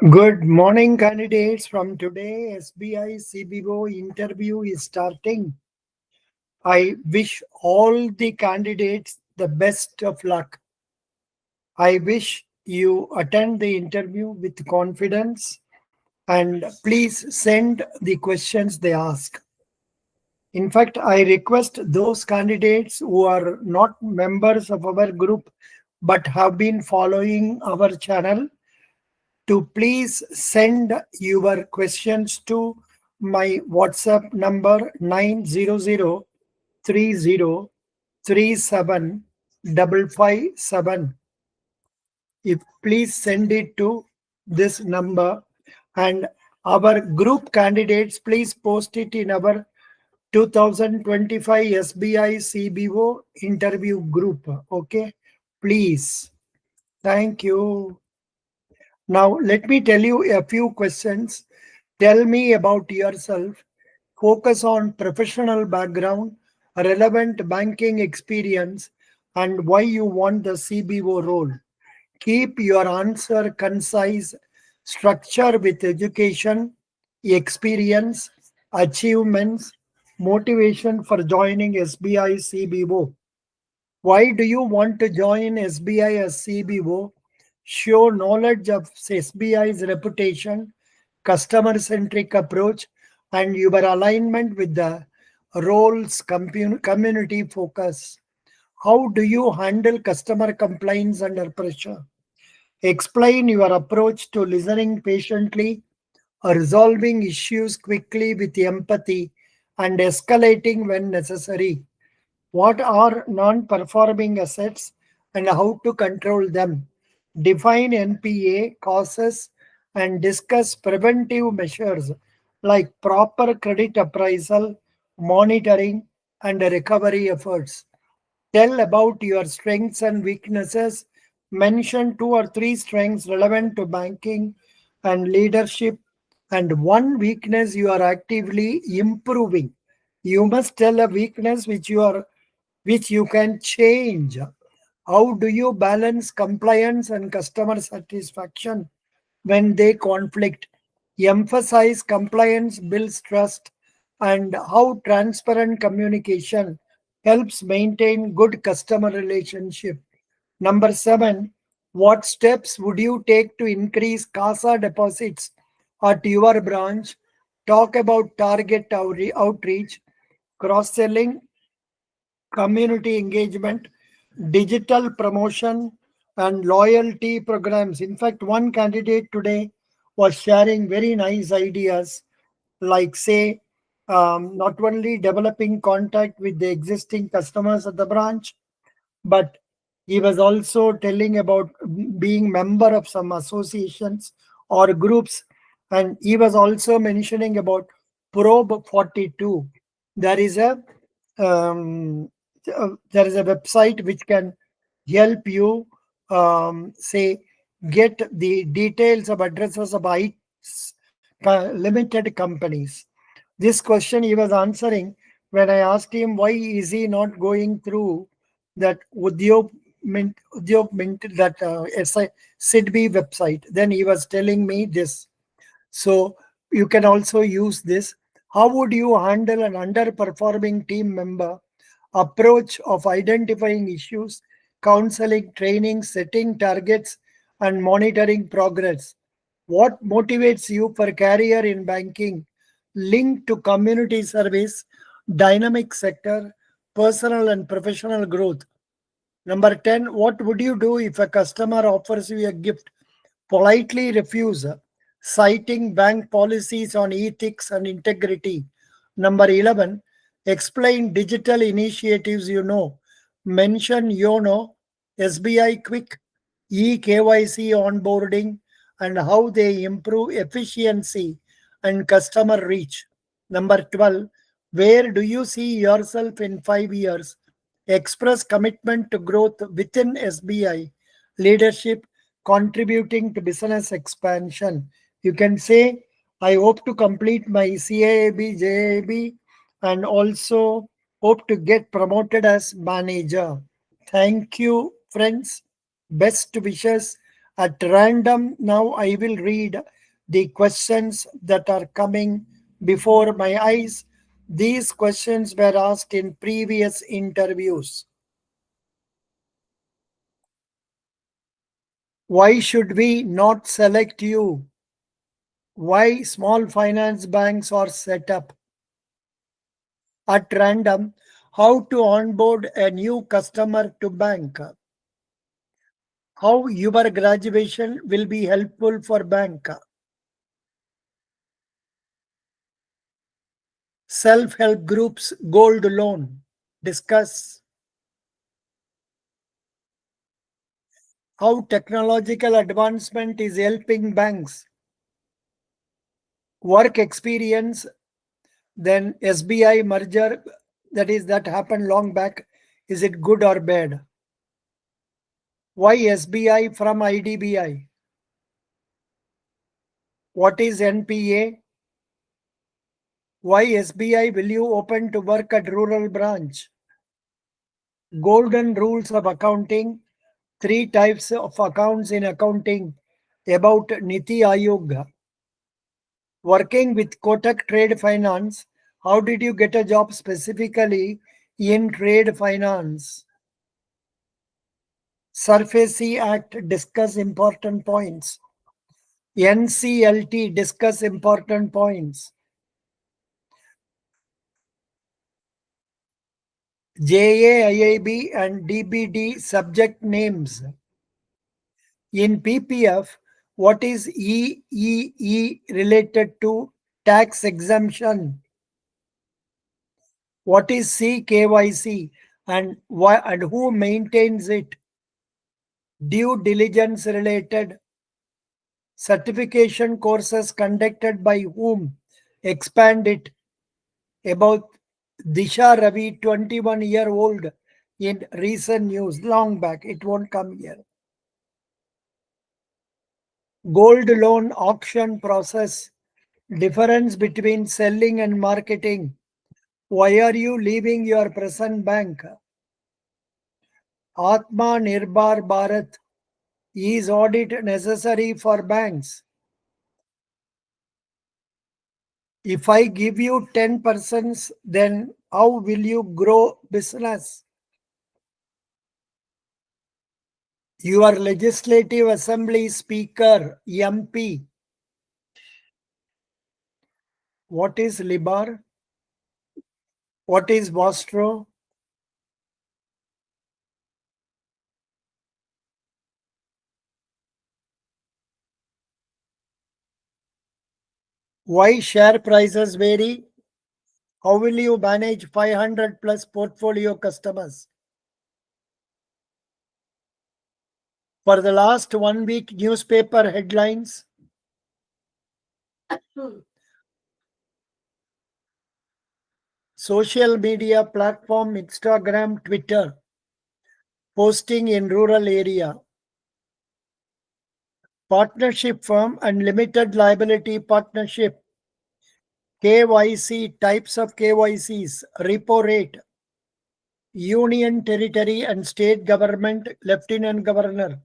Good morning, candidates. From today, SBI CBO interview is starting. I wish all the candidates the best of luck. I wish you attend the interview with confidence and please send the questions they ask. In fact, I request those candidates who are not members of our group but have been following our channel to please send your questions to my WhatsApp number 90030375557. If please send it to this number, and our group candidates, please post it in our 2025 SBI CBO interview group. Okay, please. Thank you. Now, let me tell you a few questions. Tell me about yourself. Focus on professional background, relevant banking experience, and why you want the CBO role. Keep your answer concise, structure with education, experience, achievements, motivation for joining SBI CBO. Why do you want to join SBI as CBO? Show knowledge of SBI's reputation, customer-centric approach, and your alignment with the role's community focus. How do you handle customer complaints under pressure? Explain your approach to listening patiently, resolving issues quickly with empathy, and escalating when necessary. What are non-performing assets and how to control them? Define NPA causes and discuss preventive measures like proper credit appraisal, monitoring, and recovery efforts. Tell about your strengths and weaknesses. Mention two or three strengths relevant to banking and leadership, and one weakness you are actively improving. You must tell a weakness which you can change. How do you balance compliance and customer satisfaction when they conflict? Emphasize compliance builds trust, and how transparent communication helps maintain good customer relationship. Number 7, what steps would you take to increase CASA deposits at your branch? Talk about target outreach, cross-selling, community engagement, digital promotion, and loyalty programs. In fact, one candidate today was sharing very nice ideas, like, say, not only developing contact with the existing customers at the branch, but he was also telling about being member of some associations or groups, and he was also mentioning about Probe 42. There is a there is a website which can help you say get the details of addresses of limited companies. This question he was answering when I asked him why is he not going through that that SIDB website. Then he was telling me this. So you can also use this. How would you handle an underperforming team member? Approach of identifying issues, counseling, training, setting targets, and monitoring progress. What motivates you for career in banking? Link to community service, dynamic sector, personal and professional growth. Number 10, what would you do if a customer offers you a gift? Politely refuse, citing bank policies on ethics and integrity. Number 11, explain digital initiatives you know. Mention YONO, SBI Quick, eKYC onboarding, and how they improve efficiency and customer reach. Number 12, where do you see yourself in 5 years? Express commitment to growth within SBI, leadership, contributing to business expansion. You can say, I hope to complete my CAB, JAB, and also hope to get promoted as manager. Thank you, friends. Best wishes At random, now I will read the questions that are coming before my eyes. These questions were asked in previous interviews. Why should we not select you? Why small finance banks are set up? At random, how to onboard a new customer to bank? How your graduation will be helpful for bank? Self-help groups gold loan. Discuss how technological advancement is helping banks. Work experience, then SBI merger, that happened long back. Is it good or bad? Why SBI from IDBI? What is NPA? Why SBI will you open to work at rural branch? Golden rules of accounting. 3 types of accounts in accounting about Niti Ayog. Working with Kotak Trade Finance, how did you get a job specifically in trade finance? SURFACE Act, discuss important points. NCLT, discuss important points. JAIIB and DBD subject names. In PPF, what is EEE related to? Tax exemption. What is CKYC and why and who maintains it? Due diligence related. Certification courses conducted by whom? Expand it. About Disha Ravi, 21-year-old, in recent news, long back, it won't come here. Gold loan auction process. Difference between selling and marketing. Why are you leaving your present bank? Atma Nirbhar Bharat. Is audit necessary for banks? If I give you 10%, then how will you grow business? Your legislative assembly speaker, MP. What is Libar? What is Vostro? Why share prices vary? How will you manage 500 plus portfolio customers? For the last 1 week, newspaper headlines. Social media platform, Instagram, Twitter. Posting in rural area. Partnership firm and limited liability partnership. KYC, types of KYCs, repo rate, union territory and state government, lieutenant governor.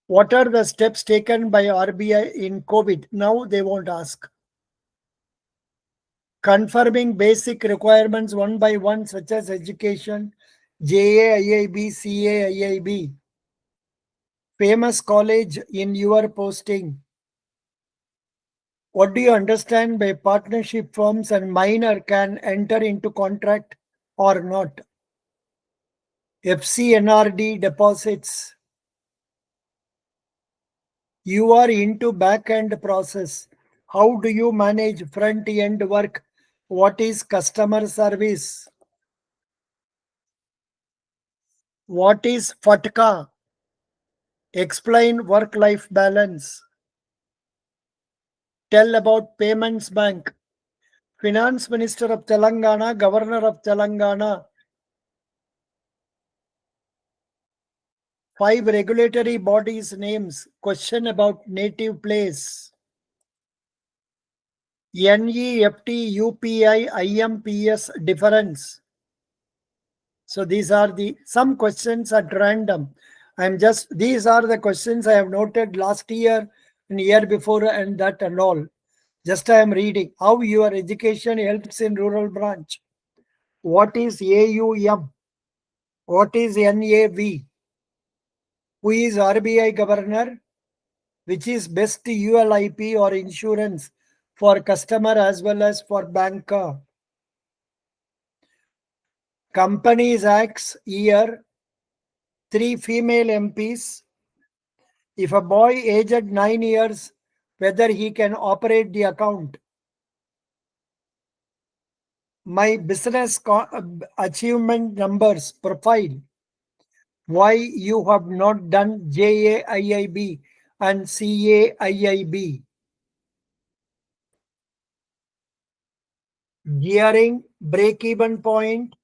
What are the steps taken by RBI in COVID? Now they won't ask. Confirming basic requirements one by one, such as education, JAIIB, CAIIB. Famous college in your posting. What do you understand by partnership firms and minor can enter into contract or not? FCNRD deposits. You are into back-end process. How do you manage front-end work? What is customer service? What is FATCA? Explain work-life balance. Tell about Payments Bank. Finance Minister of Telangana, Governor of Telangana. 5 regulatory bodies names. Question about native place. NEFT, UPI, IMPS difference. So these are some questions at random. These are the questions I have noted last year and year before and that and all. Just I am reading how your education helps in rural branch. What is AUM? What is NAV? Who is RBI governor? Which is best ULIP or insurance for customer as well as for banker? Companies Acts year, 3 female MPs. If a boy aged 9 years, whether he can operate the account. My business achievement numbers profile. Why you have not done JAIIB and CAIIB. Gearing, break-even point,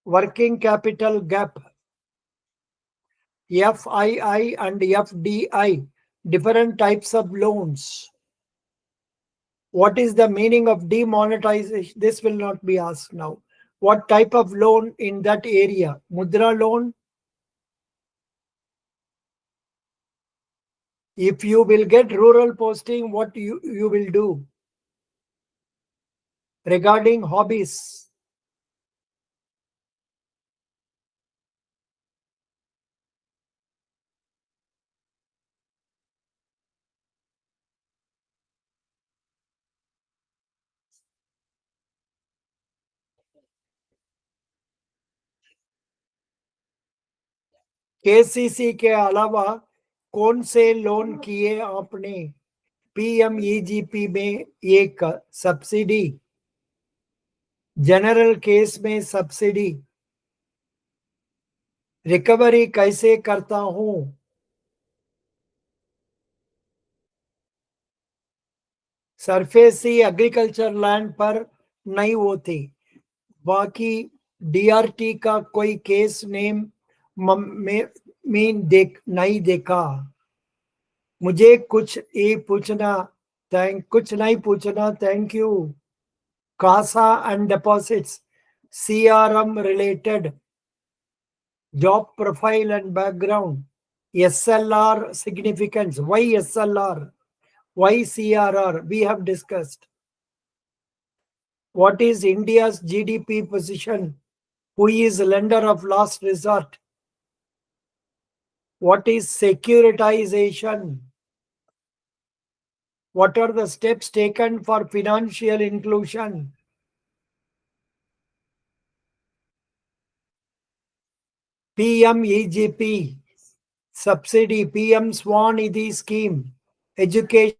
working capital gap, FII and FDI, different types of loans. What is the meaning of demonetization? This will not be asked now. What type of loan in that area? Mudra loan? If you will get rural posting, what you will do? Regarding hobbies. KCC के अलावा कौन से loan किए आपने? PMEGP में एक subsidy, general case में subsidy, recovery कैसे करता हूं? सरफेसी एग्रीकल्चर लैंड पर नहीं होती। बाकी DRT का कोई केस नेम में नहीं देखा। मुझे कुछ नहीं पूछना। Thank you. CASA and deposits, CRM related, job profile and background, SLR significance. Why SLR? Why CRR? We have discussed. What is India's GDP position? Who is lender of last resort? What is securitization? What are the steps taken for financial inclusion? PMEGP, subsidy, PM Swan Nidhi scheme, education.